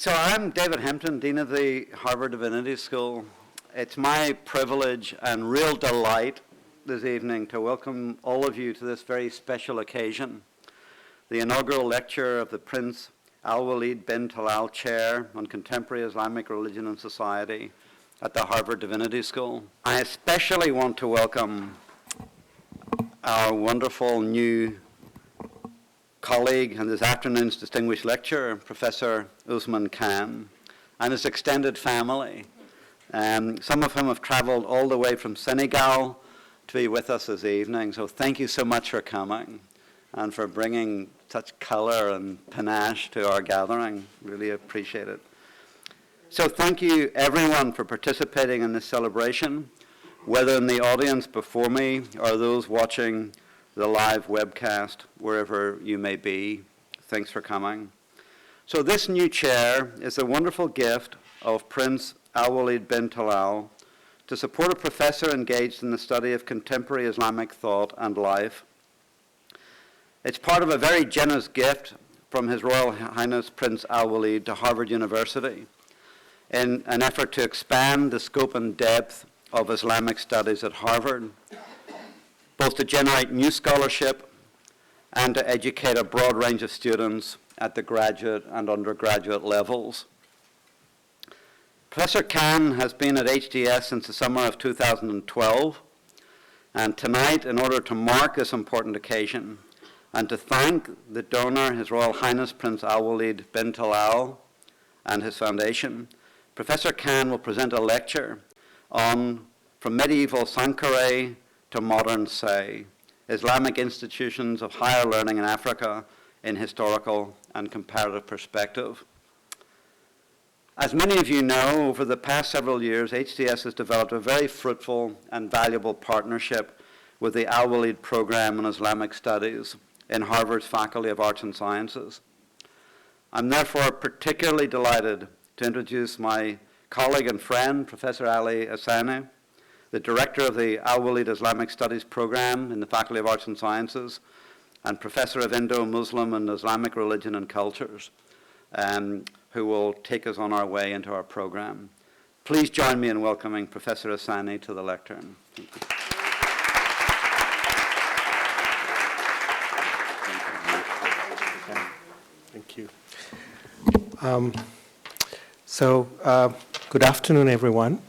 So I'm David Hempton, Dean of the Harvard Divinity School. It's my privilege and real delight this evening to welcome all of you to this very special occasion, the inaugural lecture of the Prince Alwaleed bin Talal Chair on Contemporary Islamic Religion and Society at the Harvard Divinity School. I especially want to welcome our wonderful new colleague and this afternoon's distinguished lecturer, Professor Ousmane Kane, and his extended family, some of whom have traveled all the way from Senegal to be with us this evening. So thank you so much for coming and for bringing such color and panache to our gathering. Really appreciate it. So thank you everyone for participating in this celebration, whether in the audience before me or those watching the live webcast, wherever you may be. Thanks for coming. So this new chair is a wonderful gift of Prince Alwaleed bin Talal to support a professor engaged in the study of contemporary Islamic thought and life. It's part of a very generous gift from His Royal Highness Prince Alwaleed to Harvard University in an effort to expand the scope and depth of Islamic studies at Harvard, both to generate new scholarship and to educate a broad range of students at the graduate and undergraduate levels. Professor Kane has been at HDS since the summer of 2012, and tonight, in order to mark this important occasion and to thank the donor, His Royal Highness Prince Alwaleed bin Talal, and his foundation, Professor Kane will present a lecture on From Medieval Sankore to Modern Say, Islamic Institutions of Higher Learning in Africa in Historical and Comparative Perspective. As many of you know, over the past several years, HDS has developed a very fruitful and valuable partnership with the Alwaleed Program in Islamic Studies in Harvard's Faculty of Arts and Sciences. I'm therefore particularly delighted to introduce my colleague and friend, Professor Ali Hassani, the director of the Alwaleed Islamic Studies Program in the Faculty of Arts and Sciences, and professor of Indo-Muslim and Islamic Religion and Cultures, who will take us on our way into our program. Please join me in welcoming Professor Hassani to the lectern. Thank you. Good afternoon, everyone.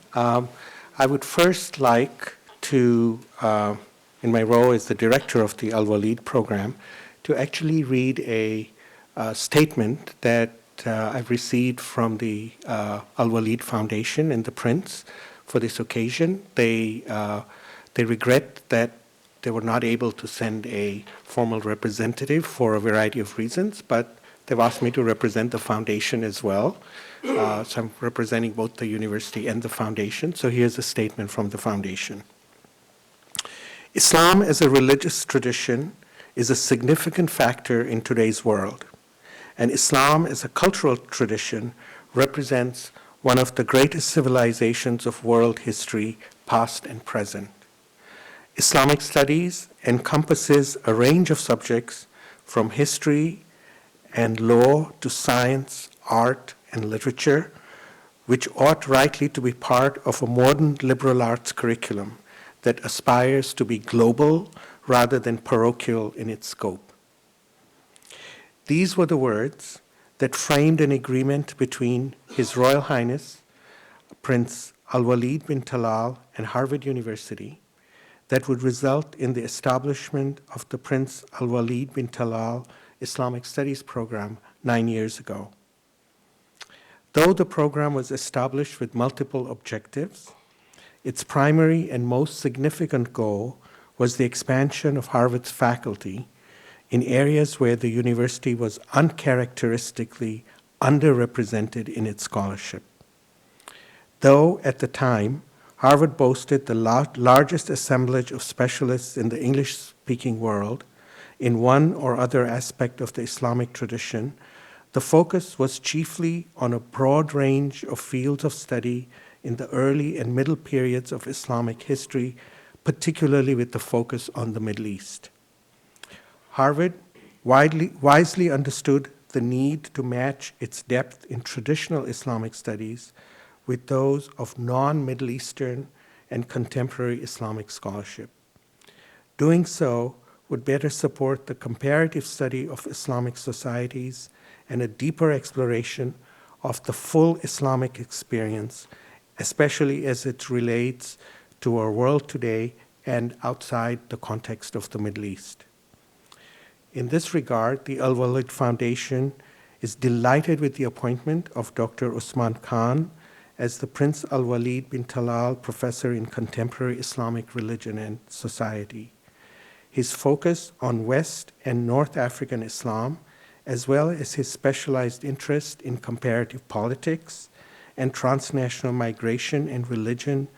I would first like to, in my role as the director of the Alwaleed program, to actually read a statement that I've received from the Alwaleed Foundation and the Prince for this occasion. They regret that they were not able to send a formal representative for a variety of reasons, but they've asked me to represent the foundation as well. So I'm representing both the university and the foundation. So here's a statement from the foundation. Islam as a religious tradition is a significant factor in today's world, and Islam as a cultural tradition represents one of the greatest civilizations of world history, past and present. Islamic studies encompasses a range of subjects from history and law to science, art, and literature, which ought rightly to be part of a modern liberal arts curriculum that aspires to be global rather than parochial in its scope. These were the words that framed an agreement between His Royal Highness Prince Alwaleed bin Talal and Harvard University that would result in the establishment of the Prince Alwaleed bin Talal Islamic Studies program 9 years ago. Though the program was established with multiple objectives, its primary and most significant goal was the expansion of Harvard's faculty in areas where the university was uncharacteristically underrepresented in its scholarship. Though at the time, Harvard boasted the largest assemblage of specialists in the English-speaking world in one or other aspect of the Islamic tradition, the focus was chiefly on a broad range of fields of study in the early and middle periods of Islamic history, particularly with the focus on the Middle East. Harvard wisely understood the need to match its depth in traditional Islamic studies with those of non-Middle Eastern and contemporary Islamic scholarship. Doing so would better support the comparative study of Islamic societies and a deeper exploration of the full Islamic experience, especially as it relates to our world today and outside the context of the Middle East. In this regard, the Alwaleed Foundation is delighted with the appointment of Dr. Ousmane Kane as the Prince Alwaleed bin Talal Professor in Contemporary Islamic Religion and Society. His focus on West and North African Islam, as well as his specialized interest in comparative politics and transnational migration and religion,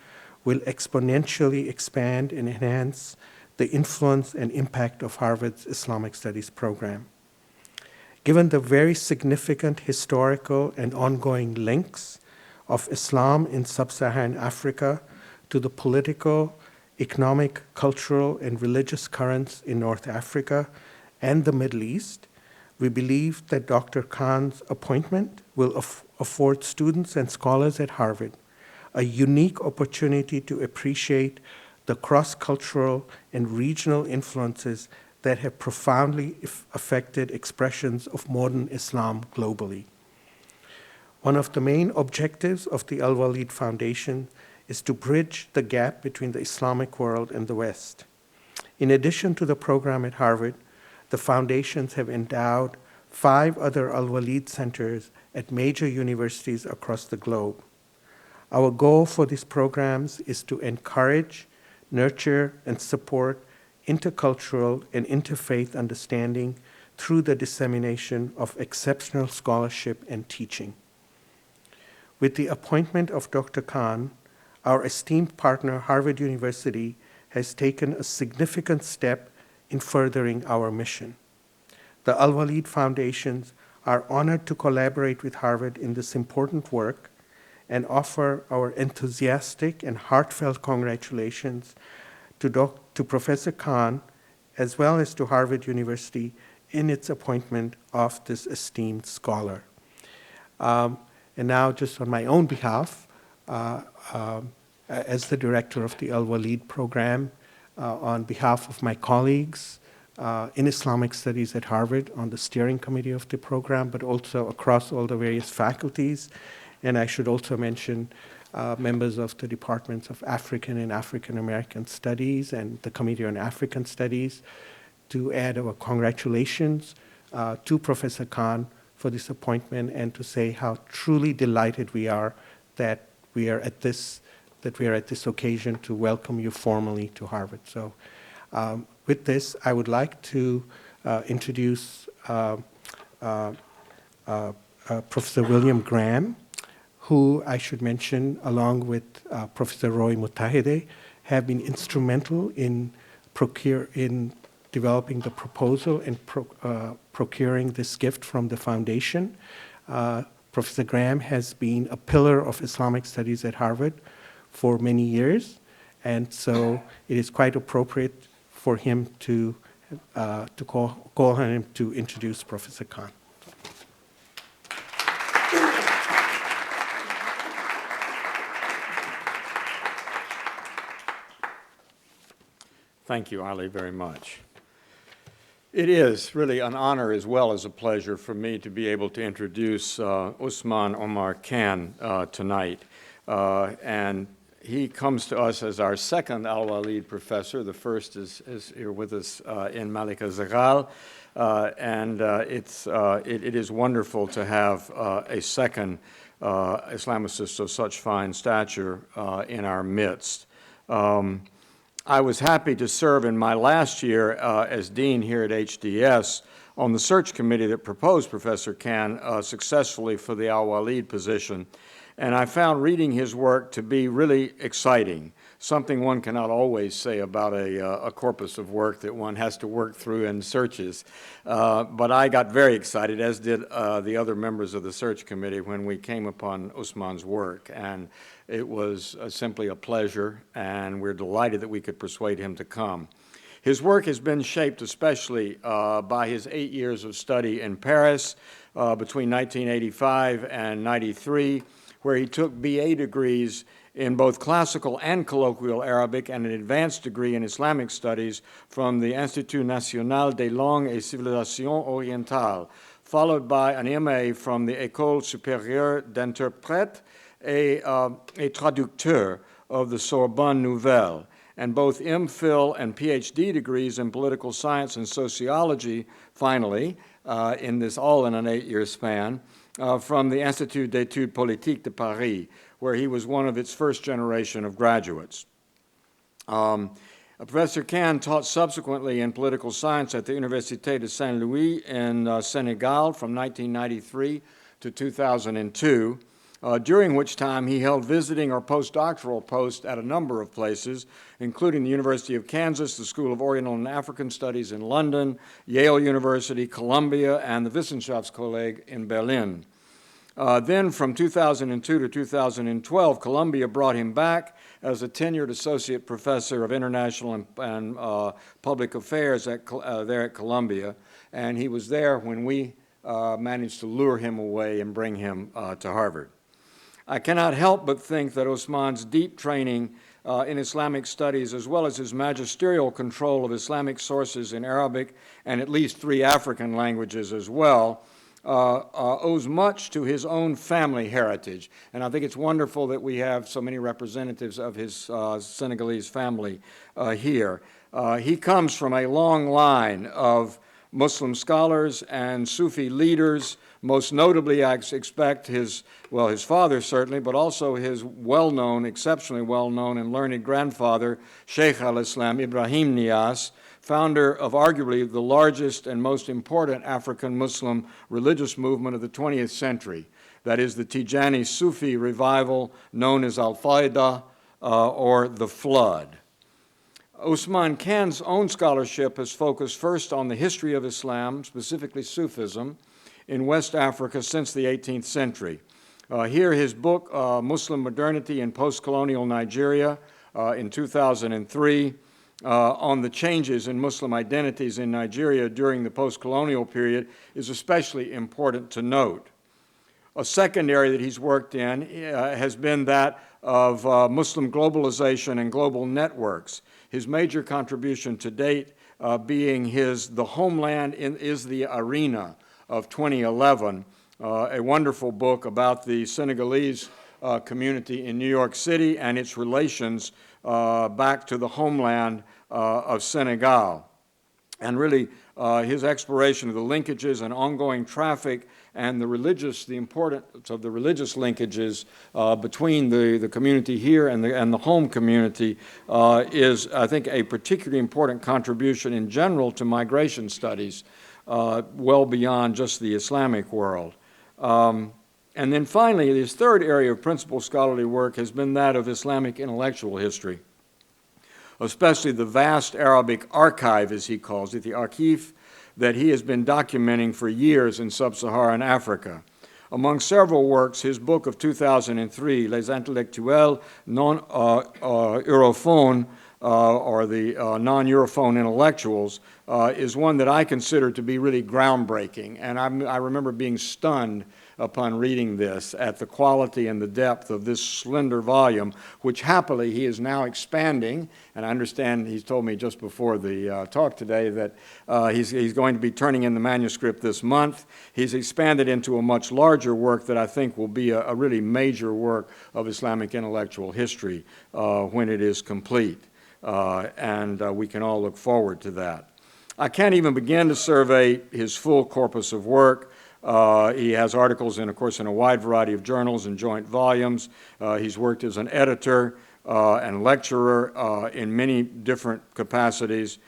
will exponentially expand and enhance the influence and impact of Harvard's Islamic Studies program. Given the very significant historical and ongoing links of Islam in sub-Saharan Africa to the political, economic, cultural, and religious currents in North Africa and the Middle East, we believe that Dr. Kane's appointment will afford students and scholars at Harvard a unique opportunity to appreciate the cross-cultural and regional influences that have profoundly affected expressions of modern Islam globally. One of the main objectives of the Alwaleed Foundation is to bridge the gap between the Islamic world and the West. In addition to the program at Harvard, the foundations have endowed 5 other Alwaleed centers at major universities across the globe. Our goal for these programs is to encourage, nurture, and support intercultural and interfaith understanding through the dissemination of exceptional scholarship and teaching. With the appointment of Dr. Kane, our esteemed partner, Harvard University, has taken a significant step in furthering our mission. The Alwaleed Foundations are honored to collaborate with Harvard in this important work and offer our enthusiastic and heartfelt congratulations to Professor Kane, as well as to Harvard University in its appointment of this esteemed scholar. And now, just on my own behalf, as the director of the Alwaleed program, on behalf of my colleagues in Islamic Studies at Harvard on the steering committee of the program, but also across all the various faculties. And I should also mention members of the Departments of African and African American Studies and the Committee on African Studies, to add our congratulations to Professor Kane for this appointment, and to say how truly delighted we are that we are at this occasion to welcome you formally to Harvard. So with this, I would like to introduce Professor William Graham, who I should mention, along with Professor Roy Mutahide, have been instrumental in developing the proposal and procuring this gift from the foundation. Professor Graham has been a pillar of Islamic studies at Harvard for many years, and so it is quite appropriate for him to call on him to introduce Professor Kane. Thank you, Ali, very much. It is really an honor as well as a pleasure for me to be able to introduce Ousmane Oumar Kane tonight. And he comes to us as our second Alwaleed professor. The first is here with us in Malika Zaghal. And it is wonderful to have a second Islamicist of such fine stature in our midst. I was happy to serve in my last year as dean here at HDS on the search committee that proposed Professor Kane successfully for the Alwaleed position. And I found reading his work to be really exciting, something one cannot always say about a corpus of work that one has to work through in searches. But I got very excited, as did the other members of the search committee, when we came upon Ousmane's work. And it was simply a pleasure, and we're delighted that we could persuade him to come. His work has been shaped especially by his 8 years of study in Paris between 1985 and 93, where he took BA degrees in both classical and colloquial Arabic and an advanced degree in Islamic studies from the Institut National des Langues et Civilisations Orientales, followed by an MA from the École Supérieure d'Interprètes et Traducteurs of the Sorbonne Nouvelle, and both MPhil and PhD degrees in political science and sociology, finally, all in an 8-year span, from the Institut d'études politiques de Paris, where he was one of its first generation of graduates. Professor Kane taught subsequently in political science at the Université de Saint-Louis in Senegal from 1993 to 2002, during which time he held visiting or postdoctoral posts at a number of places, including the University of Kansas, the School of Oriental and African Studies in London, Yale University, Columbia, and the Wissenschaftskolleg in Berlin. Then from 2002 to 2012, Columbia brought him back as a tenured associate professor of international and public affairs there at Columbia, and he was there when we managed to lure him away and bring him to Harvard. I cannot help but think that Ousmane's deep training in Islamic studies, as well as his magisterial control of Islamic sources in Arabic and at least 3 African languages as well, owes much to his own family heritage. And I think it's wonderful that we have so many representatives of his Senegalese family here. He comes from a long line of Muslim scholars and Sufi leaders, most notably, I expect, his father certainly, but also his well-known, exceptionally well-known and learned grandfather, Sheikh al-Islam Ibrahim Niasse, founder of arguably the largest and most important African Muslim religious movement of the 20th century, that is the Tijani Sufi revival known as Al-Fayda or the Flood. Ousmane Kane's own scholarship has focused first on the history of Islam, specifically Sufism, in West Africa since the 18th century. Here his book, Muslim Modernity in Post-Colonial Nigeria, in 2003, on the changes in Muslim identities in Nigeria during the post-colonial period is especially important to note. A second area that he's worked in has been that of Muslim globalization and global networks. His major contribution to date being The Homeland is the Arena of 2011, a wonderful book about the Senegalese community in New York City and its relations back to the homeland of Senegal. And really, his exploration of the linkages and ongoing traffic and the importance of the religious linkages between the community here and the home community is, I think, a particularly important contribution in general to migration studies, well beyond just the Islamic world. And then finally, his third area of principal scholarly work has been that of Islamic intellectual history, especially the vast Arabic archive, as he calls it, the archive that he has been documenting for years in sub-Saharan Africa. Among several works, his book of 2003, Les Intellectuels non-Europhones, or the non-Europhone intellectuals, is one that I consider to be really groundbreaking. And I remember being stunned upon reading this at the quality and the depth of this slender volume, which happily he is now expanding. And I understand he's told me just before the talk today that he's going to be turning in the manuscript this month. He's expanded into a much larger work that I think will be a really major work of Islamic intellectual history when it is complete. And we can all look forward to that. I can't even begin to survey his full corpus of work. He has articles, of course, in a wide variety of journals and joint volumes. He's worked as an editor and lecturer in many different capacities.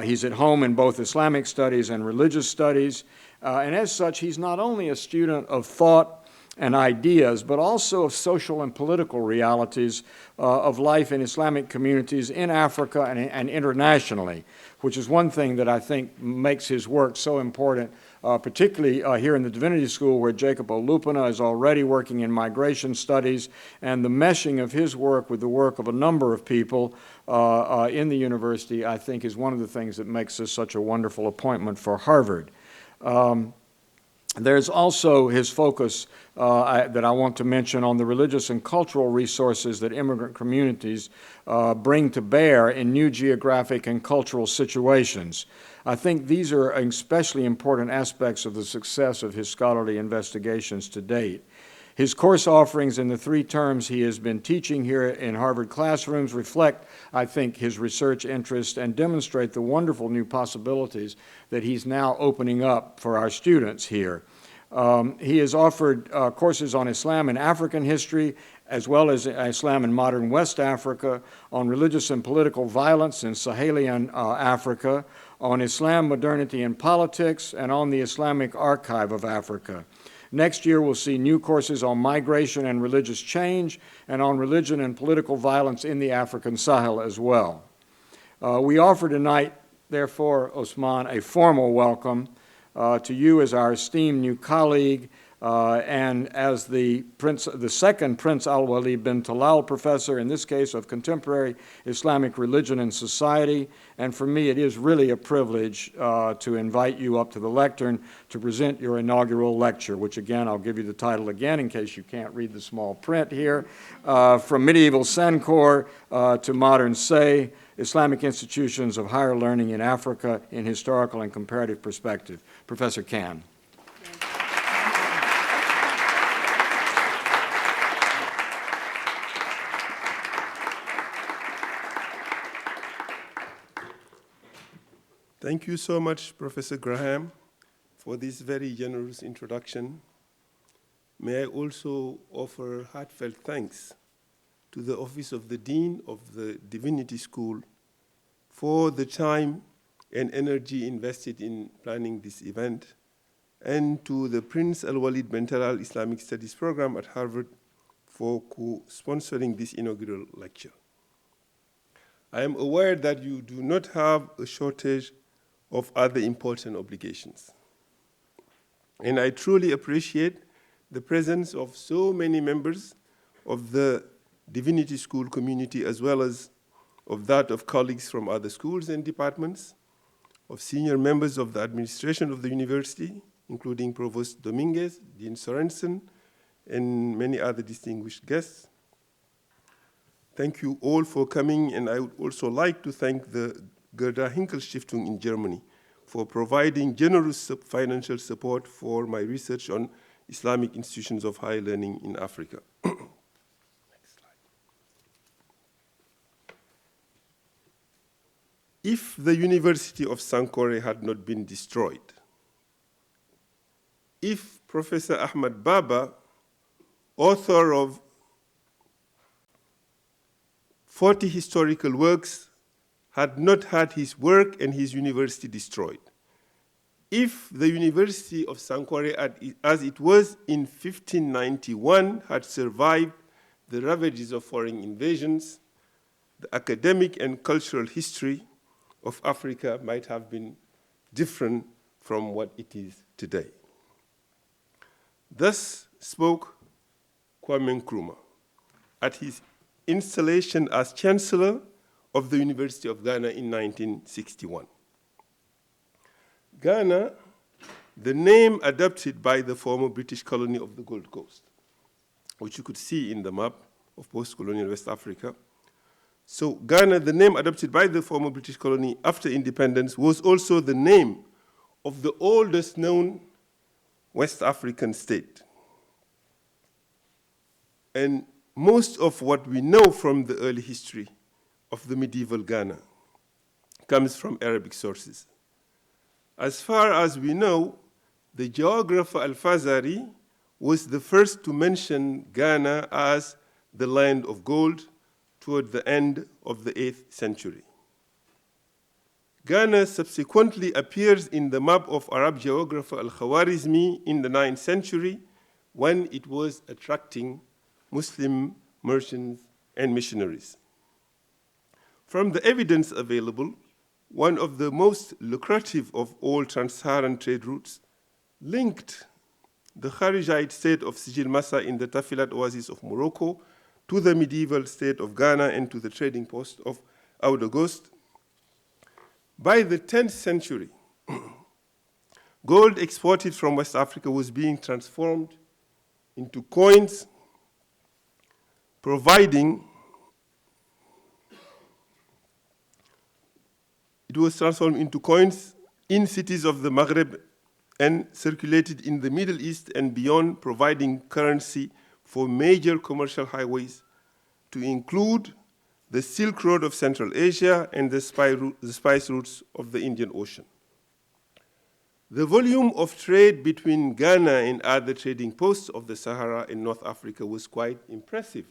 He's at home in both Islamic studies and religious studies. And as such, he's not only a student of thought and ideas, but also of social and political realities of life in Islamic communities in Africa and internationally, which is one thing that I think makes his work so important particularly here in the Divinity School, where Jacob Olupana is already working in migration studies, and the meshing of his work with the work of a number of people in the university, I think, is one of the things that makes this such a wonderful appointment for Harvard. There's also his focus that I want to mention on the religious and cultural resources that immigrant communities bring to bear in new geographic and cultural situations. I think these are especially important aspects of the success of his scholarly investigations to date. His course offerings in the 3 terms he has been teaching here in Harvard classrooms reflect, I think, his research interest and demonstrate the wonderful new possibilities that he's now opening up for our students here. He has offered courses on Islam and African history, as well as Islam in modern West Africa, on religious and political violence in Sahelian Africa, on Islam, modernity, and politics, and on the Islamic Archive of Africa. Next year, we'll see new courses on migration and religious change, and on religion and political violence in the African Sahel as well. We offer tonight, therefore, Ousmane, a formal welcome to you as our esteemed new colleague and as the second Prince Alwaleed bin Talal Professor, in this case of Contemporary Islamic Religion and Society. And for me, it is really a privilege to invite you up to the lectern to present your inaugural lecture, which again, I'll give you the title again in case you can't read the small print here. From Medieval Sankore to Modern Say, Islamic Institutions of Higher Learning in Africa in Historical and Comparative Perspective. Professor Kane. Thank you so much, Professor Graham, for this very generous introduction. May I also offer heartfelt thanks to the Office of the Dean of the Divinity School for the time and energy invested in planning this event, and to the Prince Alwaleed bin Talal Islamic Studies Program at Harvard for co-sponsoring this inaugural lecture. I am aware that you do not have a shortage of other important obligations. And I truly appreciate the presence of so many members of the Divinity School community, as well as of that of colleagues from other schools and departments, of senior members of the administration of the university, including Provost Dominguez, Dean Sorensen, and many other distinguished guests. Thank you all for coming, and I would also like to thank the Gerda Hinkel Stiftung in Germany for providing generous financial support for my research on Islamic institutions of higher learning in Africa. Next slide. If the University of Sankore had not been destroyed, if Professor Ahmad Baba, author of 40 historical works, had not had his work and his university destroyed. If the University of Sankore, as it was in 1591, had survived the ravages of foreign invasions, the academic and cultural history of Africa might have been different from what it is today. Thus spoke Kwame Nkrumah at his installation as Chancellor of the University of Ghana in 1961. Ghana, the name adopted by the former British colony of the Gold Coast, which you could see in the map of post-colonial West Africa. So Ghana, the name adopted by the former British colony after independence, was also the name of the oldest known West African state. And most of what we know from the early history of the medieval Ghana comes from Arabic sources. As far as we know, the geographer Al-Fazari was the first to mention Ghana as the land of gold toward the end of the 8th century. Ghana subsequently appears in the map of Arab geographer Al-Khwarizmi in the 9th century, when it was attracting Muslim merchants and missionaries. From the evidence available, one of the most lucrative of all trans-Saharan trade routes linked the Kharijite state of Sijil Massa in the Tafilat oasis of Morocco to the medieval state of Ghana and to the trading post of Oude Ghost. By the 10th century, gold exported from West Africa was being transformed into coins, providing it was transformed into coins in cities of the Maghreb and circulated in the Middle East and beyond, providing currency for major commercial highways to include the Silk Road of Central Asia and the spice routes of the Indian Ocean. The volume of trade between Ghana and other trading posts of the Sahara in North Africa was quite impressive.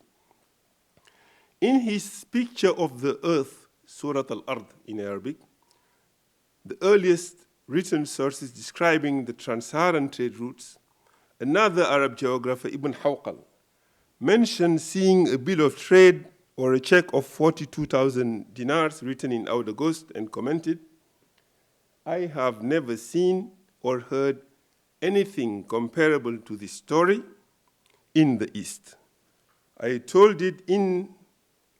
In his picture of the earth, Surat al-Ard in Arabic, the earliest written sources describing the trans-Saharan trade routes, another Arab geographer, Ibn Hawqal, mentioned seeing a bill of trade or a check of 42,000 dinars written in Oude Ghost and commented, "I have never seen or heard anything comparable to this story in the East. I told it in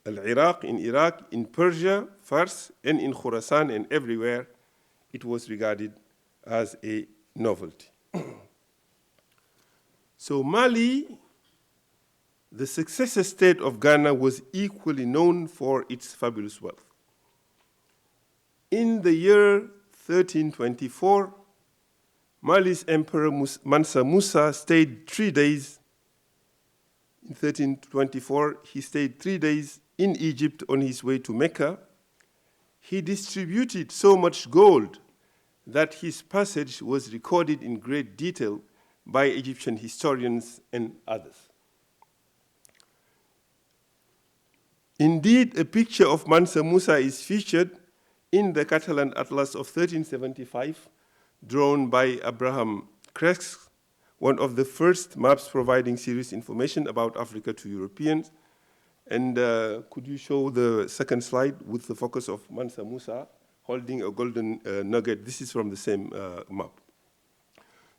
Al-Iraq, in Iraq, in Persia, Fars, and in Khurasan, and everywhere it was regarded as a novelty." So Mali, the successor state of Ghana, was equally known for its fabulous wealth. In the year 1324, Mali's Emperor Mansa Musa stayed 3 days. In 1324, he stayed 3 days in Egypt on his way to Mecca. He distributed so much gold that his passage was recorded in great detail by Egyptian historians and others. Indeed, a picture of Mansa Musa is featured in the Catalan Atlas of 1375, drawn by Abraham Cresques, one of the first maps providing serious information about Africa to Europeans. And could you show the second slide with the focus of Mansa Musa holding a golden nugget? This is from the same map.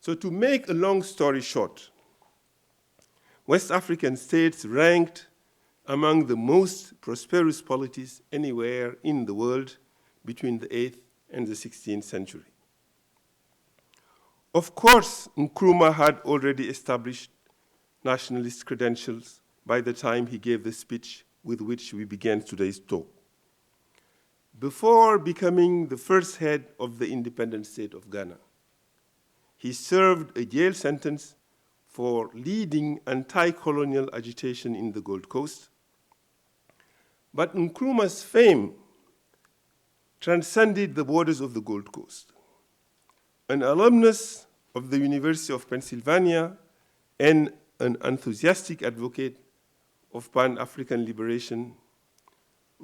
So to make a long story short, West African states ranked among the most prosperous polities anywhere in the world between the 8th and the 16th century. Of course, Nkrumah had already established nationalist credentials by the time he gave the speech with which we began today's talk. Before becoming the first head of the independent state of Ghana, he served a jail sentence for leading anti-colonial agitation in the Gold Coast. But Nkrumah's fame transcended the borders of the Gold Coast. An alumnus of the University of Pennsylvania and an enthusiastic advocate of Pan-African liberation,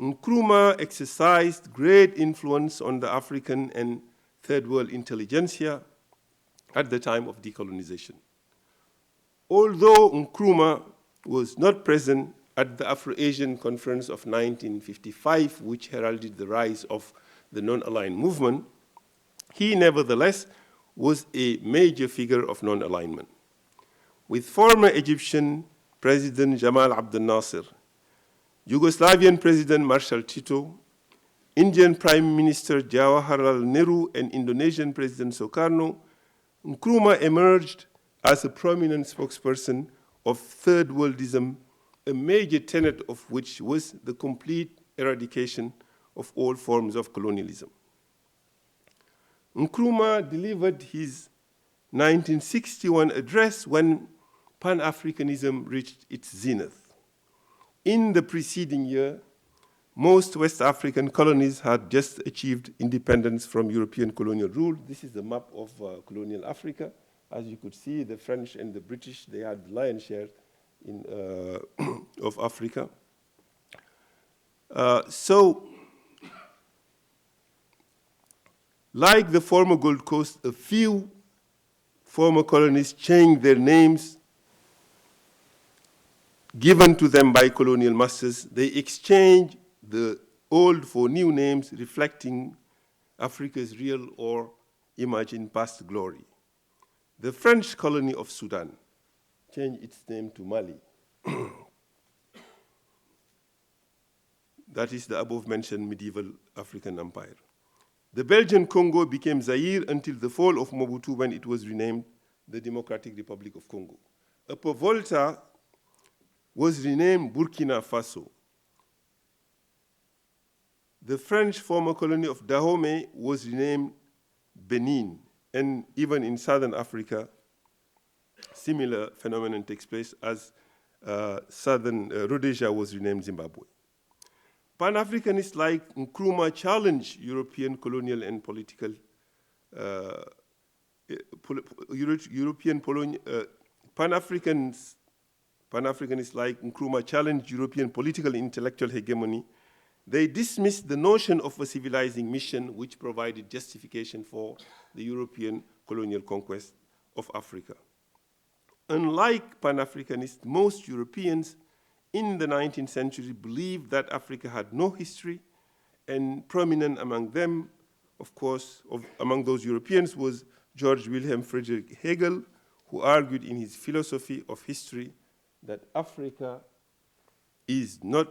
Nkrumah exercised great influence on the African and Third World intelligentsia at the time of decolonization. Although Nkrumah was not present at the Afro-Asian Conference of 1955, which heralded the rise of the non-aligned movement, he nevertheless was a major figure of non-alignment. With former Egyptian President Jamal Abdel Nasser, Yugoslavian President Marshal Tito, Indian Prime Minister Jawaharlal Nehru, and Indonesian President Sukarno, Nkrumah emerged as a prominent spokesperson of Third Worldism, a major tenet of which was the complete eradication of all forms of colonialism. Nkrumah delivered his 1961 address when Pan-Africanism reached its zenith. In the preceding year, most West African colonies had just achieved independence from European colonial rule. This is the map of colonial Africa. As you could see, the French and the British, they had the lion's share of Africa. So, like the former Gold Coast, a few former colonies changed their names given to them by colonial masters. They exchanged the old for new names reflecting Africa's real or imagined past glory. the French colony of Sudan changed its name to Mali. That is the above-mentioned medieval African empire. The Belgian Congo became Zaire until the fall of Mobutu, when it was renamed the Democratic Republic of Congo. Upper Volta was renamed Burkina Faso. The French former colony of Dahomey was renamed Benin, and even in southern Africa, similar phenomenon takes place as southern Rhodesia was renamed Zimbabwe. Pan-Africanists like Nkrumah challenged European colonial and political Pan-Africanists like Nkrumah challenged European political intellectual hegemony. They dismissed the notion of a civilizing mission which provided justification for the European colonial conquest of Africa. Unlike Pan-Africanists, most Europeans in the 19th century believed that Africa had no history, and prominent among them, of course, among those Europeans was George Wilhelm Friedrich Hegel, who argued in his philosophy of history that Africa is no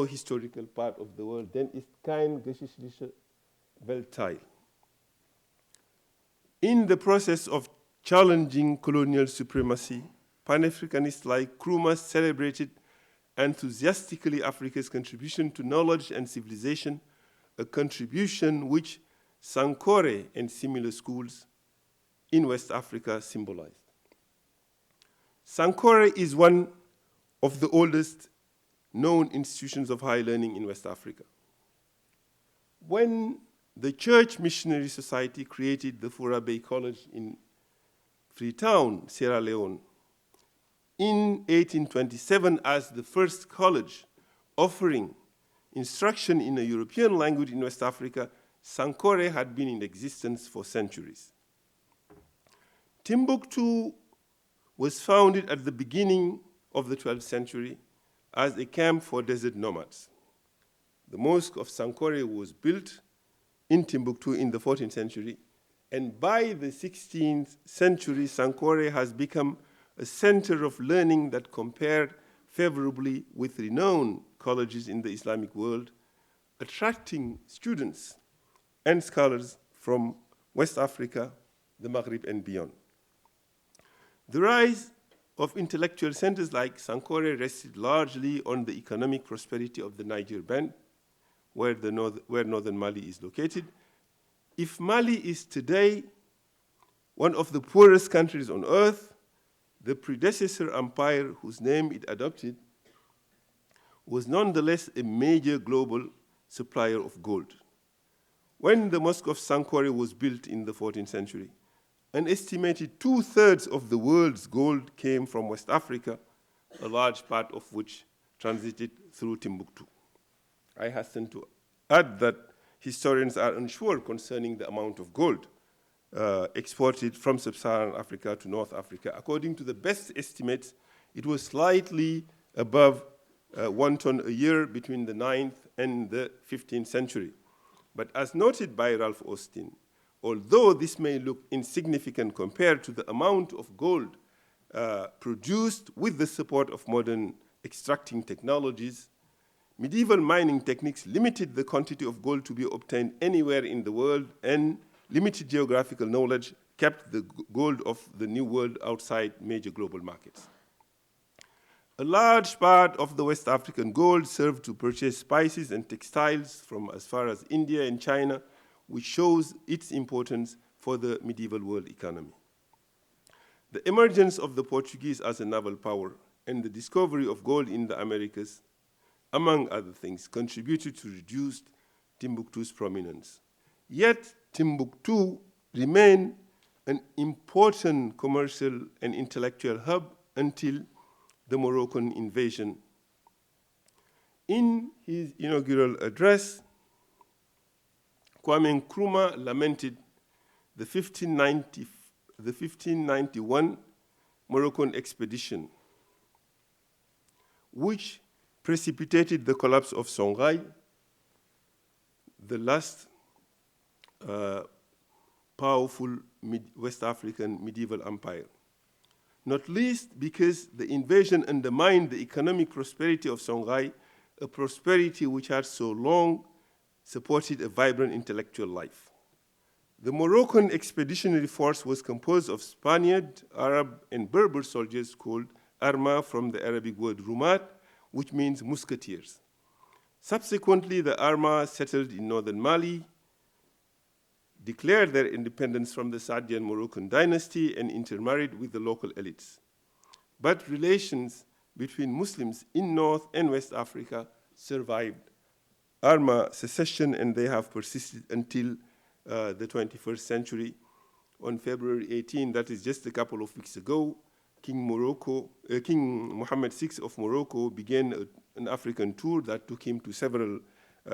historical part of the world, denn ist kein geschichtlicher Weltteil. In the process of challenging colonial supremacy, Pan-Africanists like Nkrumah celebrated enthusiastically Africa's contribution to knowledge and civilization, a contribution which Sankore and similar schools in West Africa symbolized. Sankore is one of the oldest known institutions of higher learning in West Africa. When the Church Missionary Society created the Fura Bay College in Freetown, Sierra Leone, in 1827 as the first college offering instruction in a European language in West Africa, Sankore had been in existence for centuries. Timbuktu was founded at the beginning of the 12th century as a camp for desert nomads. The Mosque of Sankore was built in Timbuktu in the 14th century, and by the 16th century, Sankore has become a center of learning that compared favorably with renowned colleges in the Islamic world, attracting students and scholars from West Africa, the Maghreb, and beyond. The rise of intellectual centers like Sankore rested largely on the economic prosperity of the Niger Band, where northern Mali is located. If Mali is today one of the poorest countries on earth, the predecessor empire whose name it adopted was nonetheless a major global supplier of gold. When the Mosque of Sankore was built in the 14th century, an estimated 2/3 of the world's gold came from West Africa, a large part of which transited through Timbuktu. I hasten to add that historians are unsure concerning the amount of gold exported from sub-Saharan Africa to North Africa. According to the best estimates, it was slightly above 1 ton a year between the 9th and the 15th century. But as noted by Ralph Austin, although this may look insignificant compared to the amount of gold produced with the support of modern extracting technologies, medieval mining techniques limited the quantity of gold to be obtained anywhere in the world, and limited geographical knowledge kept the gold of the New World outside major global markets. A large part of the West African gold served to purchase spices and textiles from as far as India and China, which shows its importance for the medieval world economy. The emergence of the Portuguese as a naval power and the discovery of gold in the Americas, among other things, contributed to reduce Timbuktu's prominence. Yet, Timbuktu remained an important commercial and intellectual hub until the Moroccan invasion. In his inaugural address, Kwame Nkrumah lamented the 1591 Moroccan expedition, which precipitated the collapse of Songhai, the last powerful West African medieval empire. Not least because the invasion undermined the economic prosperity of Songhai, a prosperity which had so long supported a vibrant intellectual life. The Moroccan expeditionary force was composed of Spaniard, Arab, and Berber soldiers called Arma from the Arabic word rumat, which means musketeers. Subsequently, the Arma settled in northern Mali, declared their independence from the Saadian Moroccan dynasty, and intermarried with the local elites. But relations between Muslims in North and West Africa survived Arma secession, and they have persisted until the 21st century. On February 18, that is just a couple of weeks ago, King Mohammed VI of Morocco began an African tour that took him to several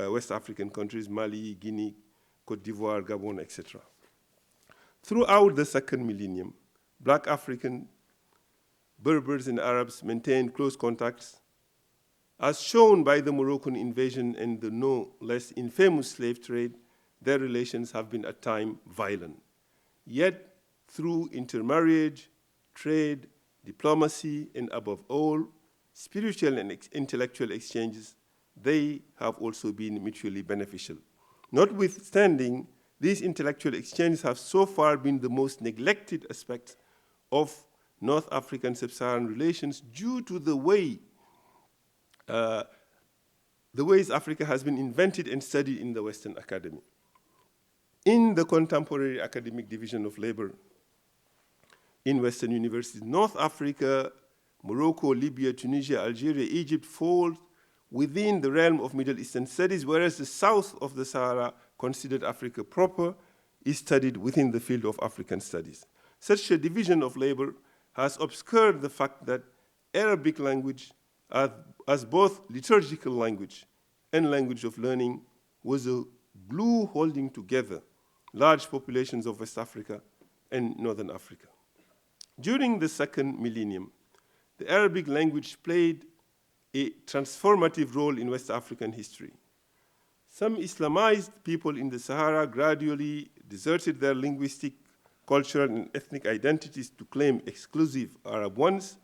West African countries, Mali, Guinea, Cote d'Ivoire, Gabon, etc. Throughout the second millennium, Black African, Berbers, and Arabs maintained close contacts, as shown by the Moroccan invasion and the no less infamous slave trade. Their relations have been at times violent. Yet, through intermarriage, trade, diplomacy, and above all, spiritual and intellectual exchanges, they have also been mutually beneficial. Notwithstanding, these intellectual exchanges have so far been the most neglected aspects of North African sub-Saharan relations due to the ways Africa has been invented and studied in the Western academy. In the contemporary academic division of labor in Western universities, North Africa, Morocco, Libya, Tunisia, Algeria, Egypt fall within the realm of Middle Eastern studies, whereas the south of the Sahara, considered Africa proper, is studied within the field of African studies. Such a division of labor has obscured the fact that Arabic language, as both liturgical language and language of learning, was a glue holding together large populations of West Africa and Northern Africa. During the second millennium, the Arabic language played a transformative role in West African history. Some Islamized people in the Sahara gradually deserted their linguistic, cultural, and ethnic identities to claim exclusive Arab ones.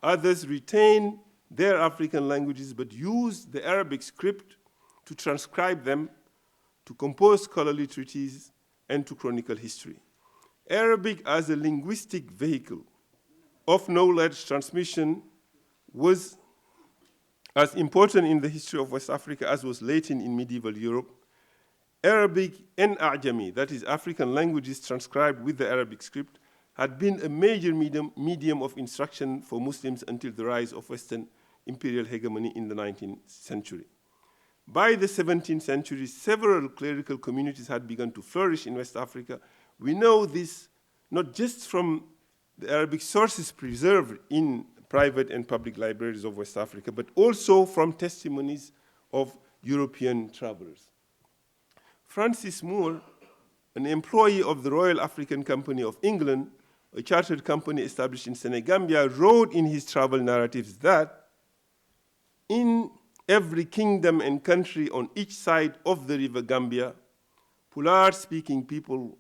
Others retained their African languages but used the Arabic script to transcribe them, to compose scholarly treatises, and to chronicle history. Arabic as a linguistic vehicle of knowledge transmission was as important in the history of West Africa as was Latin in medieval Europe. Arabic and Ajami, that is African languages transcribed with the Arabic script, had been a major medium of instruction for Muslims until the rise of Western imperial hegemony in the 19th century. By the 17th century, several clerical communities had begun to flourish in West Africa. We know this not just from the Arabic sources preserved in private and public libraries of West Africa, but also from testimonies of European travelers. Francis Moore, an employee of the Royal African Company of England, a chartered company established in Senegambia, wrote in his travel narratives that in every kingdom and country on each side of the river Gambia, Pular-speaking people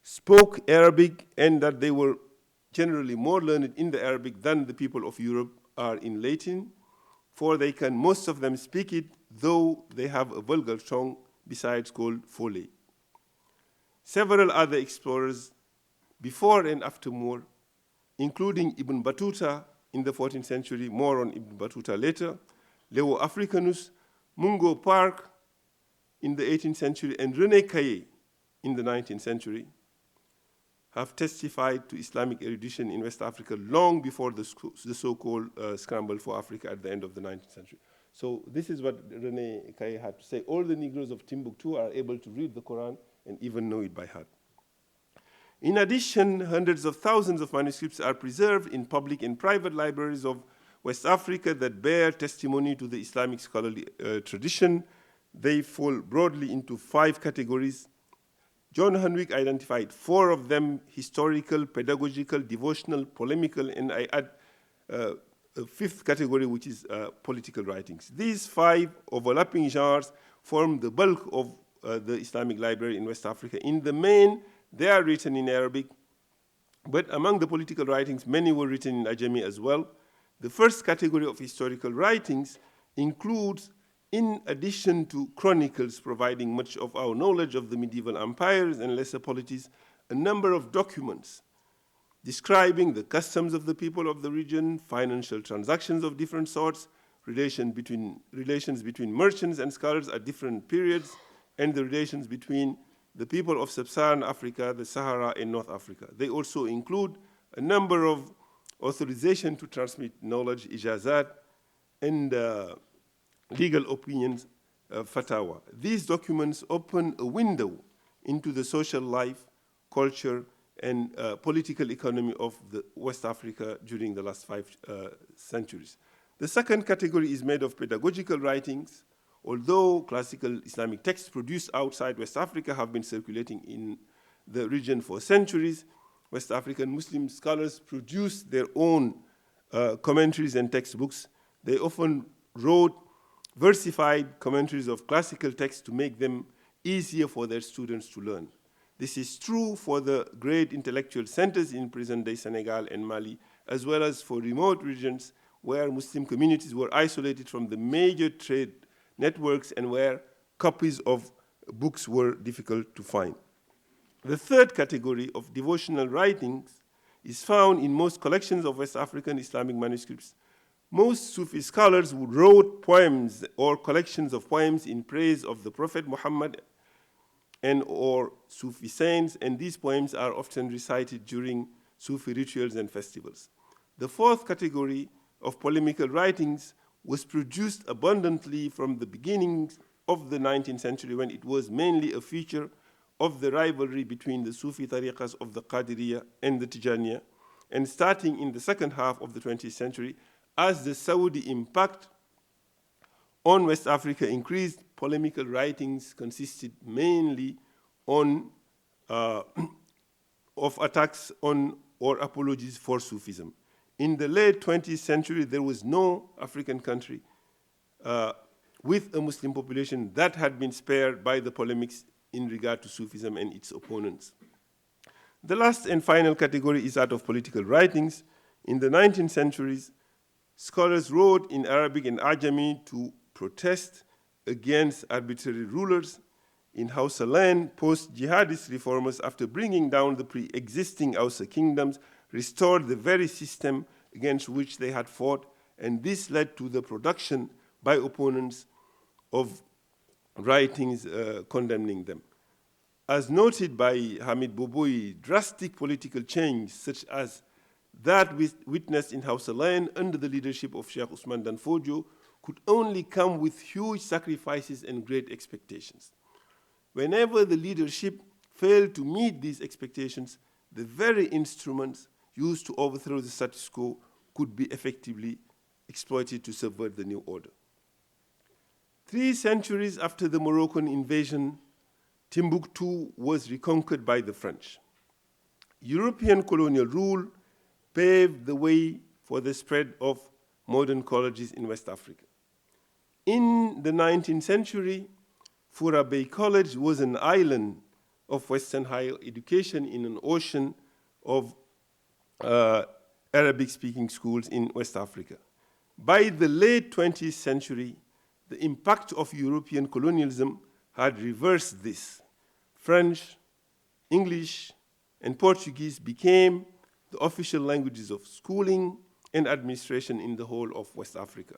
spoke Arabic, and that they were generally more learned in the Arabic than the people of Europe are in Latin, for they can, most of them, speak it, though they have a vulgar tongue besides called Foley. Several other explorers before and after Moore, including Ibn Battuta in the 14th century, more on Ibn Battuta later, Leo Africanus, Mungo Park in the 18th century, and René Caillé in the 19th century, have testified to Islamic erudition in West Africa long before the so-called scramble for Africa at the end of the 19th century. So this is what René Caillé had to say. All the Negroes of Timbuktu are able to read the Quran and even know it by heart. In addition, hundreds of thousands of manuscripts are preserved in public and private libraries of West Africa that bear testimony to the Islamic scholarly tradition. They fall broadly into 5 categories. John Hunwick identified 4 of them: historical, pedagogical, devotional, polemical, and I add a 5th category, which is political writings. These 5 overlapping genres form the bulk of the Islamic library in West Africa. In the main, they are written in Arabic, but among the political writings, many were written in Ajami as well. The first category of historical writings includes, in addition to chronicles providing much of our knowledge of the medieval empires and lesser polities, a number of documents describing the customs of the people of the region, financial transactions of different sorts, relations between merchants and scholars at different periods, and the relations between the people of sub-Saharan Africa, the Sahara, and North Africa. They also include a number of authorization to transmit knowledge, ijazat, and legal opinions, fatwa. These documents open a window into the social life, culture, and political economy of the West Africa during the last 5 centuries. The second category is made of pedagogical writings. Although classical Islamic texts produced outside West Africa have been circulating in the region for centuries, West African Muslim scholars produced their own commentaries and textbooks. They often wrote versified commentaries of classical texts to make them easier for their students to learn. This is true for the great intellectual centers in present-day Senegal and Mali, as well as for remote regions where Muslim communities were isolated from the major trade networks and where copies of books were difficult to find. The third category of devotional writings is found in most collections of West African Islamic manuscripts. Most Sufi scholars who wrote poems or collections of poems in praise of the Prophet Muhammad and or Sufi saints, and these poems are often recited during Sufi rituals and festivals. The fourth category of polemical writings was produced abundantly from the beginnings of the 19th century, when it was mainly a feature of the rivalry between the Sufi tariqas of the Qadiriyya and the Tijaniya, and starting in the second half of the 20th century, as the Saudi impact on West Africa increased, polemical writings consisted mainly of attacks on or apologies for Sufism. In the late 20th century, there was no African country with a Muslim population that had been spared by the polemics in regard to Sufism and its opponents. The last and final category is that of political writings. In the 19th centuries, scholars wrote in Arabic and Ajami to protest against arbitrary rulers. In Hausa land, post-jihadist reformers, after bringing down the pre-existing Hausa kingdoms, restored the very system against which they had fought, and this led to the production by opponents of writings condemning them. As noted by Hamid Boboyi, drastic political change, such as that witnessed in Hausa land under the leadership of Sheikh Ousmane Danfodio, could only come with huge sacrifices and great expectations. Whenever the leadership failed to meet these expectations, the very instruments used to overthrow the status quo could be effectively exploited to subvert the new order. 3 centuries after the Moroccan invasion, Timbuktu was reconquered by the French. European colonial rule paved the way for the spread of modern colleges in West Africa. In the 19th century, Fura Bay College was an island of Western higher education in an ocean of Arabic-speaking schools in West Africa. By the late 20th century, the impact of European colonialism had reversed this. French, English, and Portuguese became the official languages of schooling and administration in the whole of West Africa.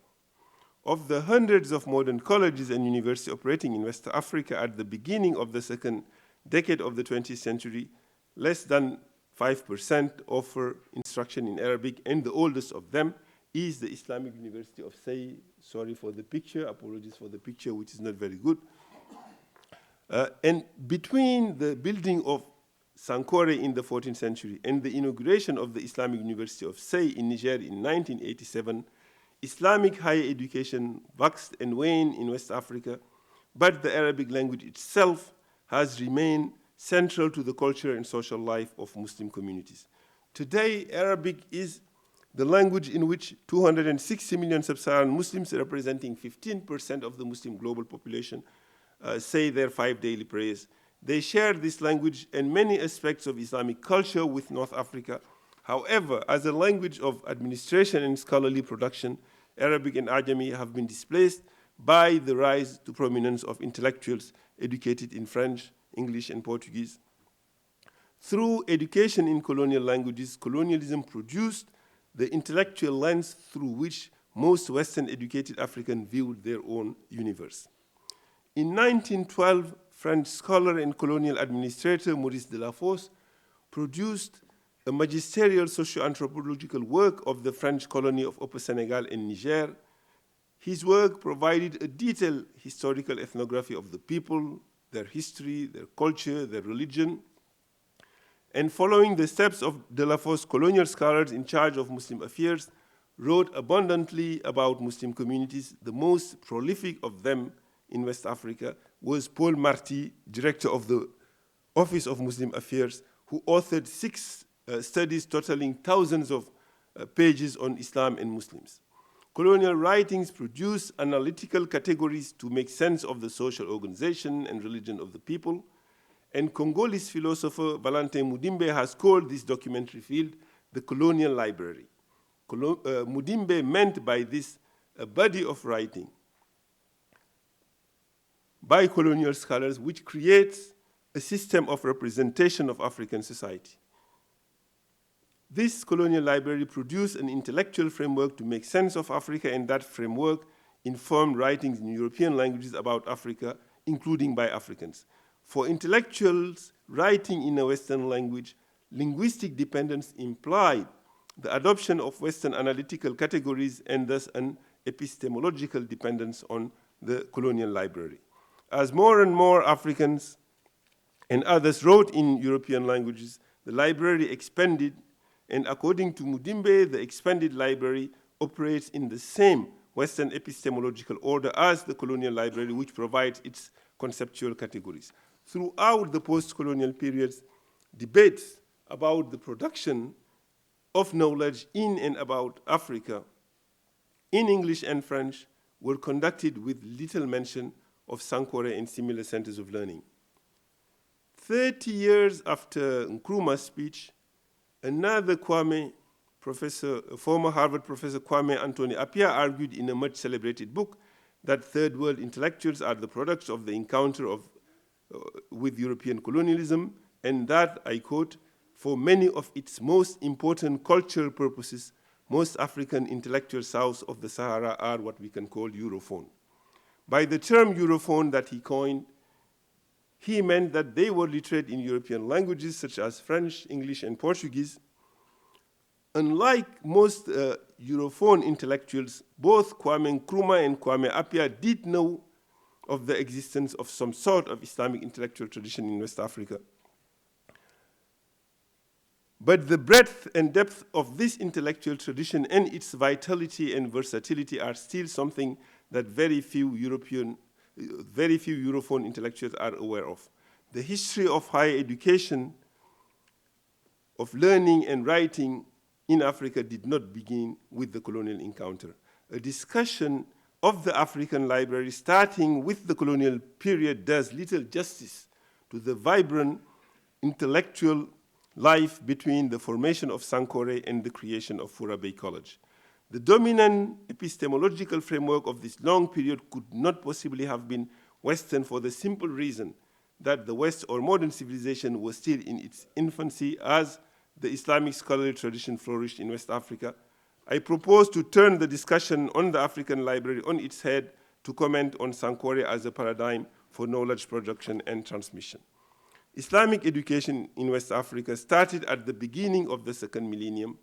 Of the hundreds of modern colleges and universities operating in West Africa at the beginning of the second decade of the 20th century, less than 5% offer instruction in Arabic, and the oldest of them is the Islamic University of Say. Sorry for the picture, apologies for the picture, which is not very good. And between the building of Sankore in the 14th century and the inauguration of the Islamic University of Say in Niger in 1987, Islamic higher education waxed and waned in West Africa, but the Arabic language itself has remained central to the culture and social life of Muslim communities. Today, Arabic is the language in which 260 million sub-Saharan Muslims, representing 15% of the Muslim global population, say their 5 daily prayers. They share this language and many aspects of Islamic culture with North Africa. However, as a language of administration and scholarly production, Arabic and Ajami have been displaced by the rise to prominence of intellectuals educated in French, English, and Portuguese. Through education in colonial languages, colonialism produced the intellectual lens through which most Western educated Africans viewed their own universe. In 1912, French scholar and colonial administrator Maurice Delafosse produced a magisterial socio-anthropological work of the French colony of Upper Senegal and Niger. His work provided a detailed historical ethnography of the people, their history, their culture, their religion. And following the steps of Delafosse, colonial scholars in charge of Muslim affairs wrote abundantly about Muslim communities. The most prolific of them in West Africa was Paul Marty, director of the Office of Muslim Affairs, who authored 6 studies totaling thousands of pages on Islam and Muslims. Colonial writings produce analytical categories to make sense of the social organization and religion of the people. And Congolese philosopher Valentin Mudimbe has called this documentary field the colonial library. Mudimbe meant by this a body of writing by colonial scholars which creates a system of representation of African society. This colonial library produced an intellectual framework to make sense of Africa, and that framework informed writings in European languages about Africa, including by Africans. For intellectuals writing in a Western language, linguistic dependence implied the adoption of Western analytical categories and thus an epistemological dependence on the colonial library. As more and more Africans and others wrote in European languages, the library expanded, and according to Mudimbe, the expanded library operates in the same Western epistemological order as the colonial library, which provides its conceptual categories. Throughout the post-colonial periods, debates about the production of knowledge in and about Africa in English and French were conducted with little mention of Sankore and similar centers of learning. 30 years after Nkrumah's speech, another Kwame professor, former Harvard professor Kwame Anthony Appiah, argued in a much celebrated book that third world intellectuals are the products of the encounter with European colonialism, and that, I quote, for many of its most important cultural purposes, most African intellectuals south of the Sahara are what we can call Europhone. By the term Europhone that he coined, he meant that they were literate in European languages such as French, English, and Portuguese. Unlike most Europhone intellectuals, both Kwame Nkrumah and Kwame Appiah did know of the existence of some sort of Islamic intellectual tradition in West Africa. But the breadth and depth of this intellectual tradition and its vitality and versatility are still something that very few Europhone intellectuals are aware of. The history of higher education, of learning and writing in Africa did not begin with the colonial encounter. A discussion of the African library starting with the colonial period does little justice to the vibrant intellectual life between the formation of Sankore and the creation of Fura Bay College. The dominant epistemological framework of this long period could not possibly have been Western for the simple reason that the West or modern civilization was still in its infancy as the Islamic scholarly tradition flourished in West Africa. I propose to turn the discussion on the African library on its head to comment on Sankore as a paradigm for knowledge production and transmission. Islamic education in West Africa started at the beginning of the second millennium.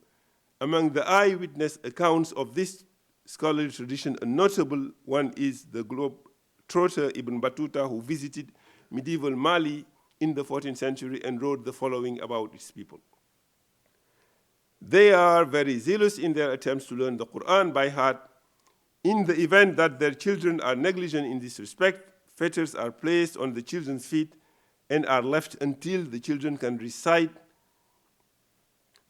Among the eyewitness accounts of this scholarly tradition, a notable one is the globe-trotter Ibn Battuta, who visited medieval Mali in the 14th century and wrote the following about its people. They are very zealous in their attempts to learn the Quran by heart. In the event that their children are negligent in this respect, fetters are placed on the children's feet and are left until the children can recite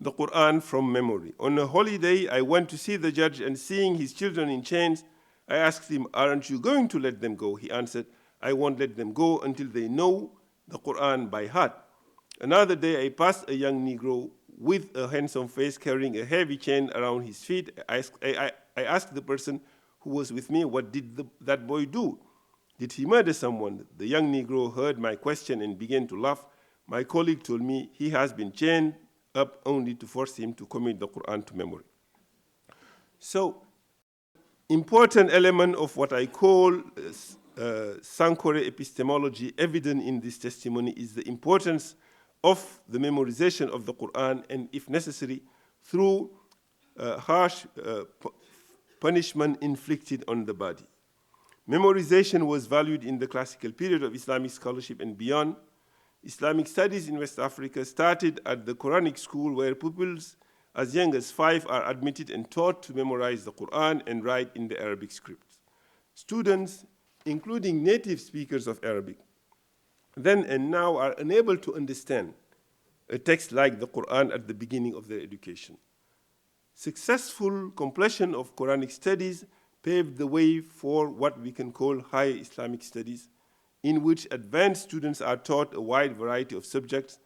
the Quran from memory. On a holiday, I went to see the judge, and seeing his children in chains, I asked him, "Aren't you going to let them go?" He answered, I won't let them go until they know the Quran by heart. Another day, I passed a young Negro with a handsome face carrying a heavy chain around his feet. I asked the person who was with me, what did that boy do? Did he murder someone? The young Negro heard my question and began to laugh. My colleague told me he has been chained up only to force him to commit the Quran to memory. So, important element of what I call Sankore epistemology evident in this testimony is the importance of the memorization of the Quran, and if necessary, through harsh punishment inflicted on the body. Memorization was valued in the classical period of Islamic scholarship and beyond. Islamic studies in West Africa started at the Quranic school, where pupils as young as 5 are admitted and taught to memorize the Quran and write in the Arabic script. Students, including native speakers of Arabic, then and now are unable to understand a text like the Quran at the beginning of their education. Successful completion of Quranic studies paved the way for what we can call higher Islamic studies, in which advanced students are taught a wide variety of subjects.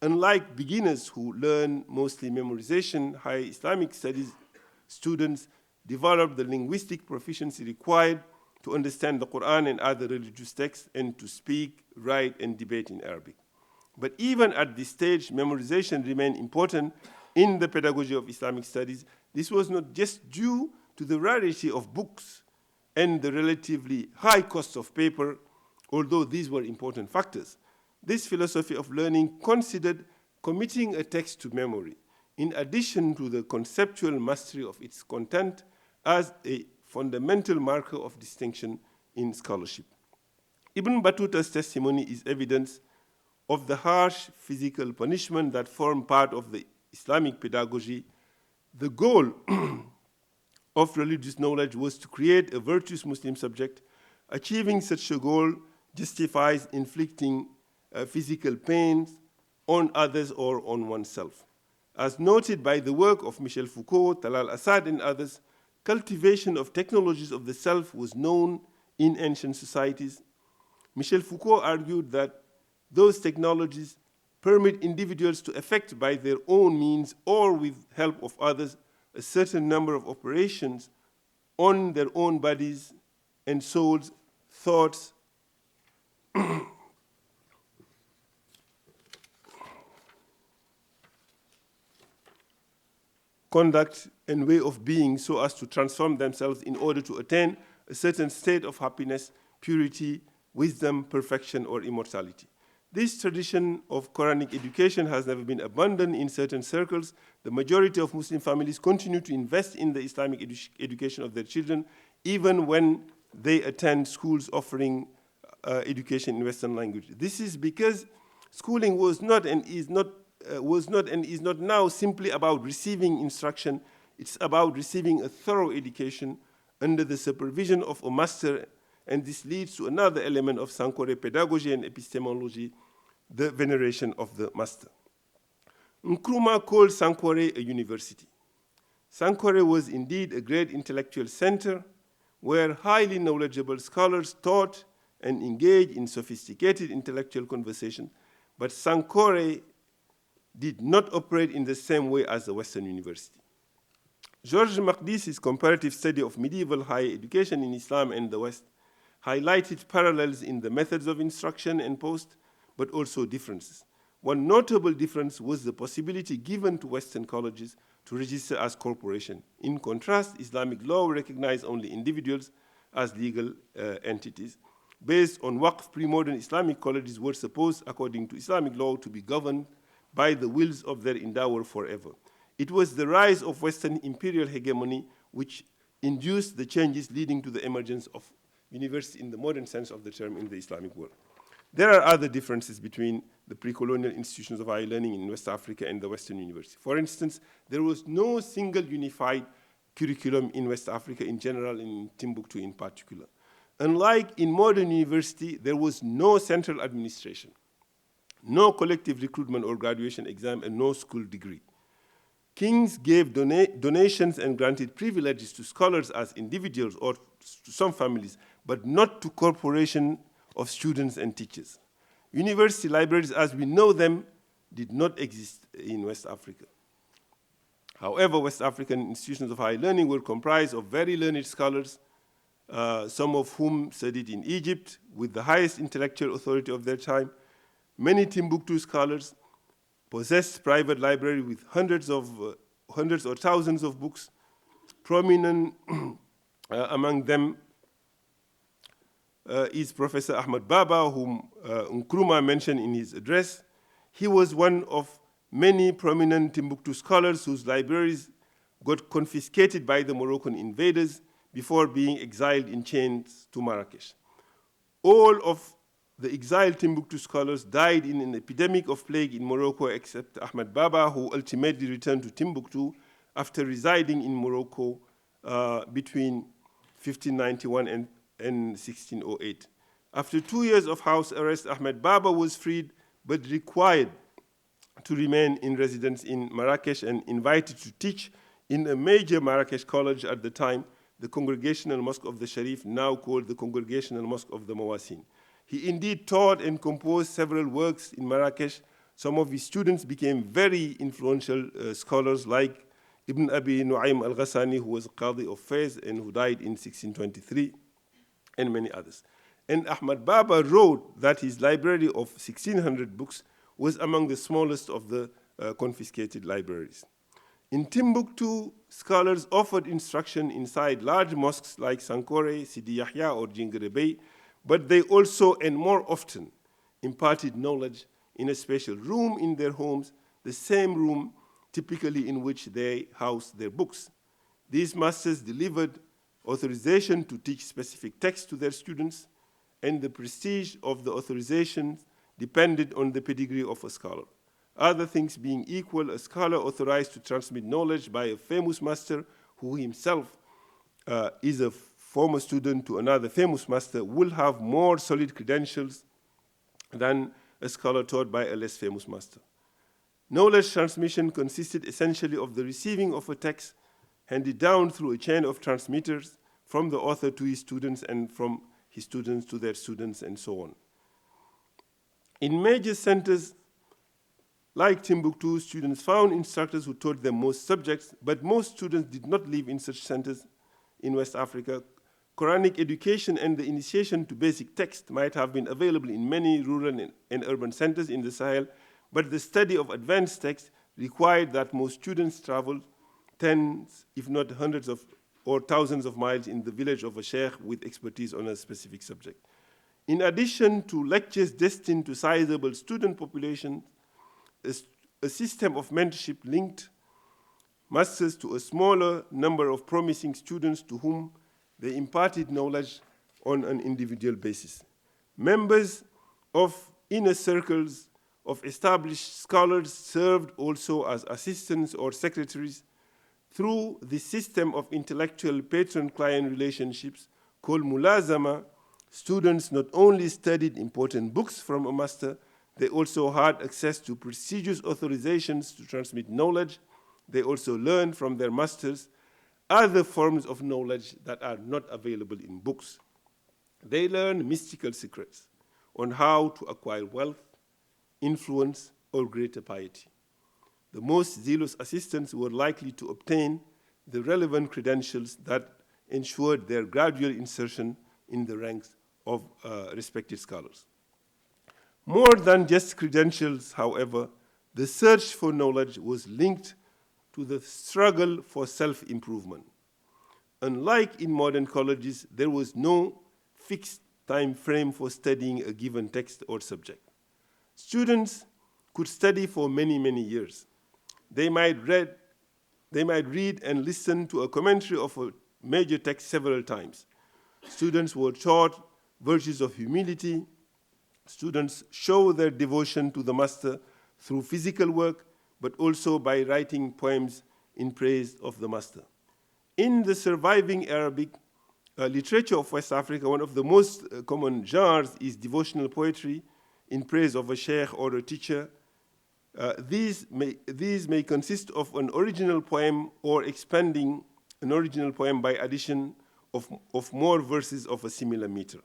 Unlike beginners who learn mostly memorization, higher Islamic studies students develop the linguistic proficiency required to understand the Quran and other religious texts and to speak, write, and debate in Arabic. But even at this stage, memorization remained important in the pedagogy of Islamic studies. This was not just due to the rarity of books and the relatively high cost of paper, although these were important factors. This philosophy of learning considered committing a text to memory, in addition to the conceptual mastery of its content, as a fundamental marker of distinction in scholarship. Ibn Battuta's testimony is evidence of the harsh physical punishment that formed part of the Islamic pedagogy. The goal of religious knowledge was to create a virtuous Muslim subject. Achieving such a goal justifies inflicting physical pains on others or on oneself. As noted by the work of Michel Foucault, Talal Assad, and others, cultivation of technologies of the self was known in ancient societies. Michel Foucault argued that those technologies permit individuals to effect by their own means or with help of others a certain number of operations on their own bodies and souls, thoughts, conduct, and way of being so as to transform themselves in order to attain a certain state of happiness, purity, wisdom, perfection, or immortality. This tradition of Quranic education has never been abandoned in certain circles. The majority of Muslim families continue to invest in the Islamic education of their children, even when they attend schools offering education in Western language. This is because schooling was not and is not now simply about receiving instruction. It's about receiving a thorough education under the supervision of a master, and this leads to another element of Sankore pedagogy and epistemology, the veneration of the master. Nkrumah called Sankore a university. Sankore was indeed a great intellectual center where highly knowledgeable scholars taught and engaged in sophisticated intellectual conversation, but Sankore did not operate in the same way as the Western university. Georges Makdisi's comparative study of medieval higher education in Islam and the West highlighted parallels in the methods of instruction and post, but also differences. One notable difference was the possibility given to Western colleges to register as corporations. In contrast, Islamic law recognized only individuals as legal entities. Based on Waqf, pre-modern Islamic colleges were supposed, according to Islamic law, to be governed by the wills of their endower forever. It was the rise of Western imperial hegemony which induced the changes leading to the emergence of university in the modern sense of the term in the Islamic world. There are other differences between the pre-colonial institutions of higher learning in West Africa and the Western university. For instance, there was no single unified curriculum in West Africa in general and in Timbuktu in particular. Unlike in modern university, there was no central administration, no collective recruitment or graduation exam, and no school degree. Kings gave donations and granted privileges to scholars as individuals or to some families, but not to corporations of students and teachers. University libraries, as we know them, did not exist in West Africa. However, West African institutions of higher learning were comprised of very learned scholars, some of whom studied in Egypt with the highest intellectual authority of their time. Many Timbuktu scholars possessed private libraries with hundreds or thousands of books. Prominent among them is Professor Ahmad Baba, whom Nkrumah mentioned in his address. He was one of many prominent Timbuktu scholars whose libraries got confiscated by the Moroccan invaders before being exiled in chains to Marrakesh. All of the exiled Timbuktu scholars died in an epidemic of plague in Morocco, except Ahmad Baba, who ultimately returned to Timbuktu after residing in Morocco between 1591 and 1608. After 2 years of house arrest, Ahmed Baba was freed, but required to remain in residence in Marrakesh and invited to teach in a major Marrakesh college at the time, the Congregational Mosque of the Sharif, now called the Congregational Mosque of the Mawasin. He indeed taught and composed several works in Marrakesh. Some of his students became very influential scholars like Ibn Abi Nu'aym al-Ghassani, who was Qadi of Fez and who died in 1623, and many others. And Ahmad Baba wrote that his library of 1,600 books was among the smallest of the confiscated libraries. In Timbuktu, scholars offered instruction inside large mosques like Sankore, Sidi Yahya, or Jingere Bey, but they also, and more often, imparted knowledge in a special room in their homes, the same room typically in which they housed their books. These masters delivered authorization to teach specific texts to their students, and the prestige of the authorizations depended on the pedigree of a scholar. Other things being equal, a scholar authorized to transmit knowledge by a famous master who himself is a former student to another famous master will have more solid credentials than a scholar taught by a less famous master. Knowledge transmission consisted essentially of the receiving of a text handed down through a chain of transmitters from the author to his students and from his students to their students and so on. In major centers like Timbuktu, students found instructors who taught them most subjects, but most students did not live in such centers in West Africa. Quranic education and the initiation to basic text might have been available in many rural and urban centers in the Sahel, but the study of advanced text required that most students travel tens, if not hundreds of or thousands of miles in the village of a sheikh with expertise on a specific subject. In addition to lectures destined to sizable student populations, a system of mentorship linked masters to a smaller number of promising students to whom they imparted knowledge on an individual basis. Members of inner circles of established scholars served also as assistants or secretaries. Through the system of intellectual patron-client relationships called mulazama, students not only studied important books from a master, they also had access to prestigious authorizations to transmit knowledge. They also learned from their masters other forms of knowledge that are not available in books. They learned mystical secrets on how to acquire wealth, influence, or greater piety. The most zealous assistants were likely to obtain the relevant credentials that ensured their gradual insertion in the ranks of respected scholars. More than just credentials, however, the search for knowledge was linked to the struggle for self-improvement. Unlike in modern colleges, there was no fixed time frame for studying a given text or subject. Students could study for many, many years. They might read and listen to a commentary of a major text several times. Students were taught virtues of humility. Students show their devotion to the master through physical work, but also by writing poems in praise of the master. In the surviving Arabic literature of West Africa, one of the most common genres is devotional poetry in praise of a sheikh or a teacher. These may consist of an original poem or expanding an original poem by addition of more verses of a similar meter.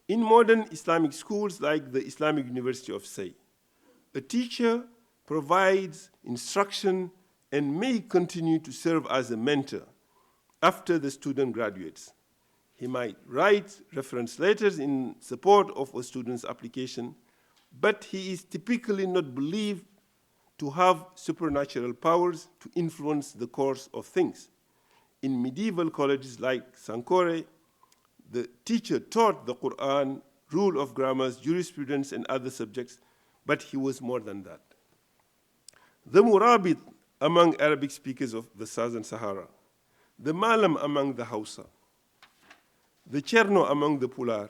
In modern Islamic schools like the Islamic University of Say, a teacher provides instruction and may continue to serve as a mentor after the student graduates. He might write reference letters in support of a student's application, but he is typically not believed to have supernatural powers to influence the course of things. In medieval colleges like Sankore, the teacher taught the Quran, rule of grammars, jurisprudence, and other subjects, but he was more than that. The Murabit among Arabic speakers of the Southern Sahara, the Malam among the Hausa, the Cherno among the Pular,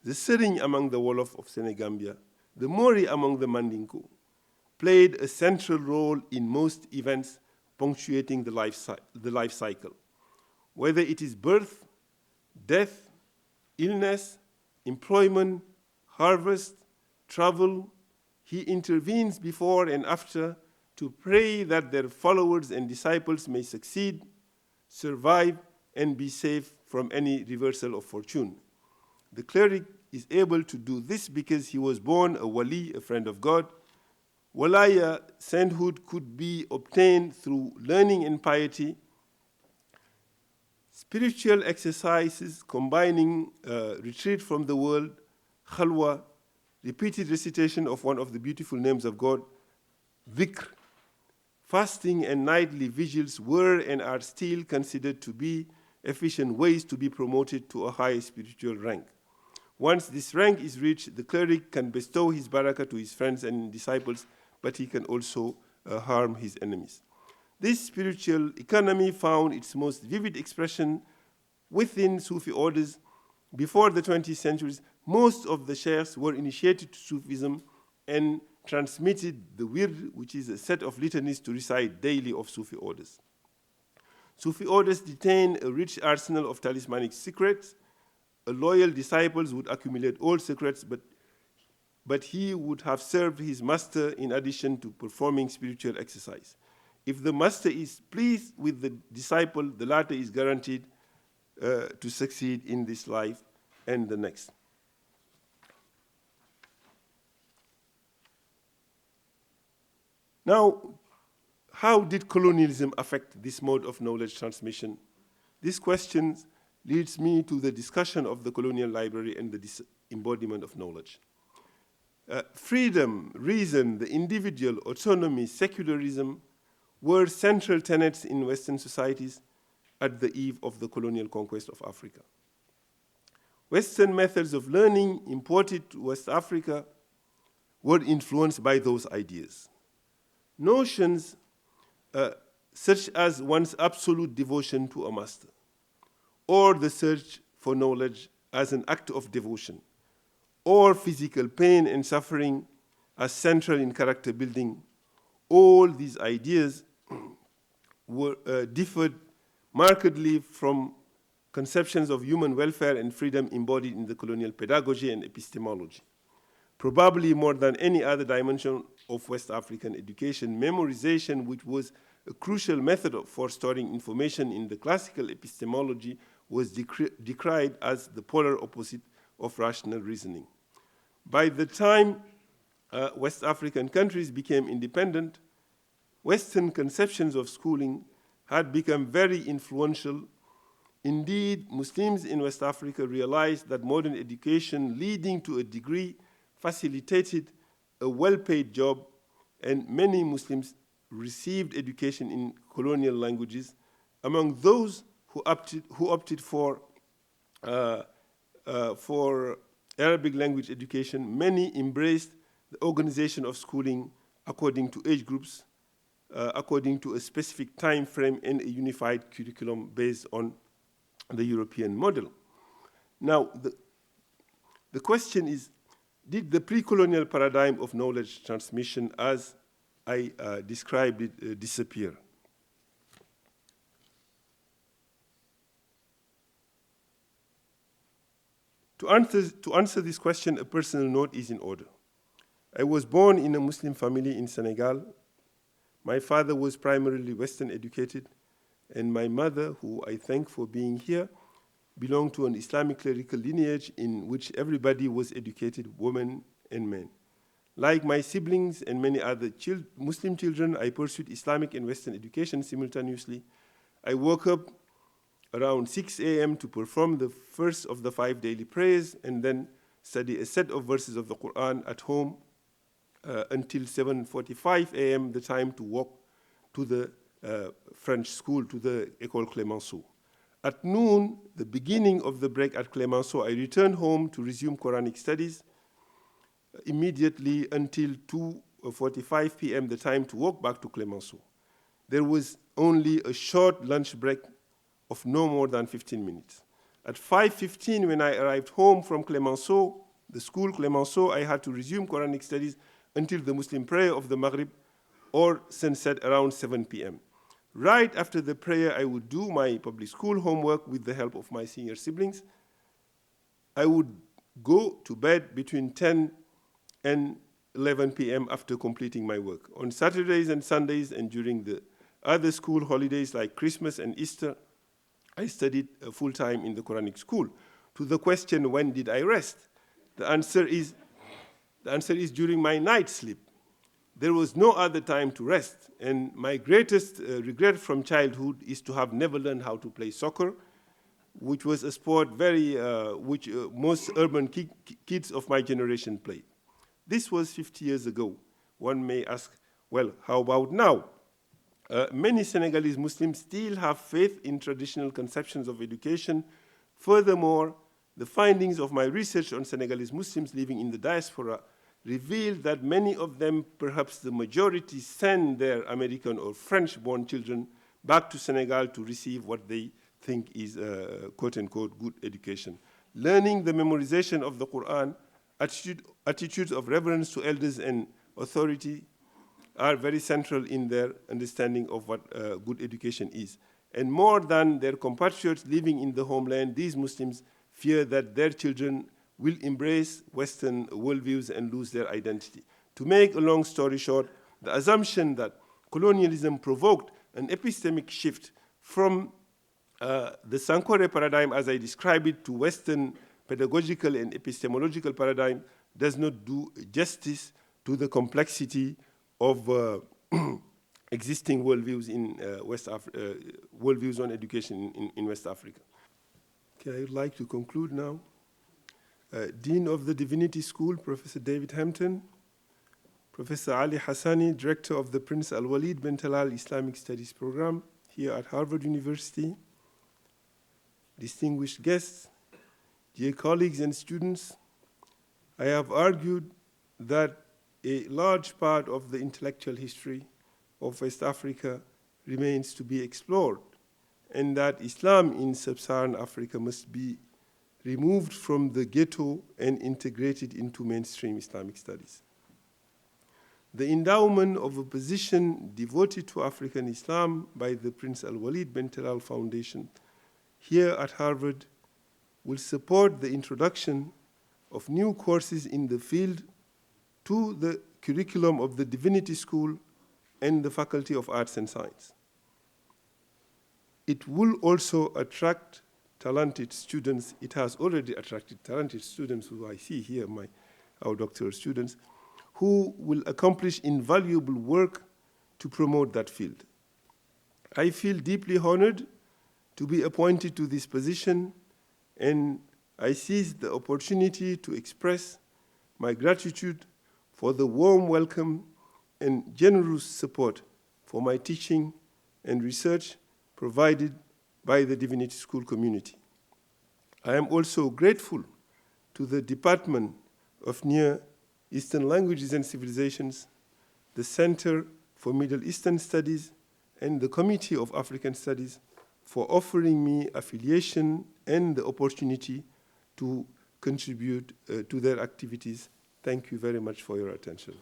the Sering among the Wolof of Senegambia, the Mori among the Mandinko, played a central role in most events punctuating the life cycle. Whether it is birth, death, illness, employment, harvest, travel, he intervenes before and after to pray that their followers and disciples may succeed, survive, and be safe from any reversal of fortune. The cleric is able to do this because he was born a wali, a friend of God. Walaya, sainthood, could be obtained through learning and piety. Spiritual exercises combining retreat from the world, khalwa, repeated recitation of one of the beautiful names of God, dhikr, fasting and nightly vigils were and are still considered to be efficient ways to be promoted to a higher spiritual rank. Once this rank is reached, the cleric can bestow his barakah to his friends and disciples, but he can also harm his enemies. This spiritual economy found its most vivid expression within Sufi orders. Before the 20th century, most of the sheikhs were initiated to Sufism and transmitted the wird, which is a set of litanies to recite daily of Sufi orders. Sufi orders detain a rich arsenal of talismanic secrets. A loyal disciple would accumulate all secrets, but he would have served his master in addition to performing spiritual exercise. If the master is pleased with the disciple, the latter is guaranteed to succeed in this life and the next. Now, how did colonialism affect this mode of knowledge transmission? This question leads me to the discussion of the colonial library and the embodiment of knowledge. Freedom, reason, the individual, autonomy, secularism were central tenets in Western societies at the eve of the colonial conquest of Africa. Western methods of learning imported to West Africa were influenced by those ideas. Notions such as one's absolute devotion to a master, or the search for knowledge as an act of devotion, or physical pain and suffering as central in character building, all these ideas differed markedly from conceptions of human welfare and freedom embodied in the colonial pedagogy and epistemology. Probably more than any other dimension of West African education, memorization, which was a crucial method for storing information in the classical epistemology, was decried as the polar opposite of rational reasoning. By the time West African countries became independent, Western conceptions of schooling had become very influential. Indeed, Muslims in West Africa realized that modern education leading to a degree facilitated a well-paid job, and many Muslims received education in colonial languages. Among those who opted for Arabic language education, many embraced the organization of schooling according to age groups, according to a specific time frame and a unified curriculum based on the European model. Now, the question is, did the pre-colonial paradigm of knowledge transmission as I described it disappear? To answer this question, a personal note is in order. I was born in a Muslim family in Senegal. My father was primarily Western educated, and my mother, who I thank for being here, belong to an Islamic clerical lineage in which everybody was educated, women and men. Like my siblings and many other Muslim children, I pursued Islamic and Western education simultaneously. I woke up around 6 a.m. to perform the first of the 5 daily prayers and then study a set of verses of the Quran at home until 7:45 a.m., the time to walk to the French school, to the École Clemenceau. At noon, the beginning of the break at Clemenceau, I returned home to resume Quranic studies immediately until 2:45 p.m., the time to walk back to Clemenceau. There was only a short lunch break of no more than 15 minutes. At 5:15, when I arrived home from Clemenceau, the school Clemenceau, I had to resume Quranic studies until the Muslim prayer of the Maghrib or sunset around 7 p.m. Right after the prayer, I would do my public school homework with the help of my senior siblings. I would go to bed between 10 and 11 p.m. after completing my work. On Saturdays and Sundays and during the other school holidays like Christmas and Easter, I studied full-time in the Quranic school. To the question, when did I rest? The answer is during my night sleep. There was no other time to rest. And my greatest regret from childhood is to have never learned how to play soccer, which was a sport which most urban kids of my generation played. This was 50 years ago. One may ask, well, how about now? Many Senegalese Muslims still have faith in traditional conceptions of education. Furthermore, the findings of my research on Senegalese Muslims living in the diaspora reveal that many of them, perhaps the majority, send their American or French-born children back to Senegal to receive what they think is quote-unquote good education. Learning the memorization of the Quran, attitudes of reverence to elders and authority are very central in their understanding of what good education is. And more than their compatriots living in the homeland, these Muslims fear that their children will embrace Western worldviews and lose their identity. To make a long story short, the assumption that colonialism provoked an epistemic shift from the Sankore paradigm, as I describe it, to Western pedagogical and epistemological paradigm does not do justice to the complexity of existing worldviews in worldviews on education in West Africa. Okay, I would like to conclude now. Dean of the Divinity School, Professor David Hampton, Professor Ali Hassani, Director of the Prince Alwaleed bin Talal Islamic Studies Program here at Harvard University, distinguished guests, dear colleagues and students, I have argued that a large part of the intellectual history of West Africa remains to be explored, and that Islam in sub-Saharan Africa must be removed from the ghetto and integrated into mainstream Islamic studies. The endowment of a position devoted to African Islam by the Prince Alwaleed bin Talal Foundation here at Harvard will support the introduction of new courses in the field to the curriculum of the Divinity School and the Faculty of Arts and Science. It will also attract talented students. It has already attracted talented students who I see here, our doctoral students, who will accomplish invaluable work to promote that field. I feel deeply honored to be appointed to this position, and I seize the opportunity to express my gratitude for the warm welcome and generous support for my teaching and research provided by the Divinity School community. I am also grateful to the Department of Near Eastern Languages and Civilizations, the Center for Middle Eastern Studies, and the Committee of African Studies for offering me affiliation and the opportunity to contribute to their activities. Thank you very much for your attention.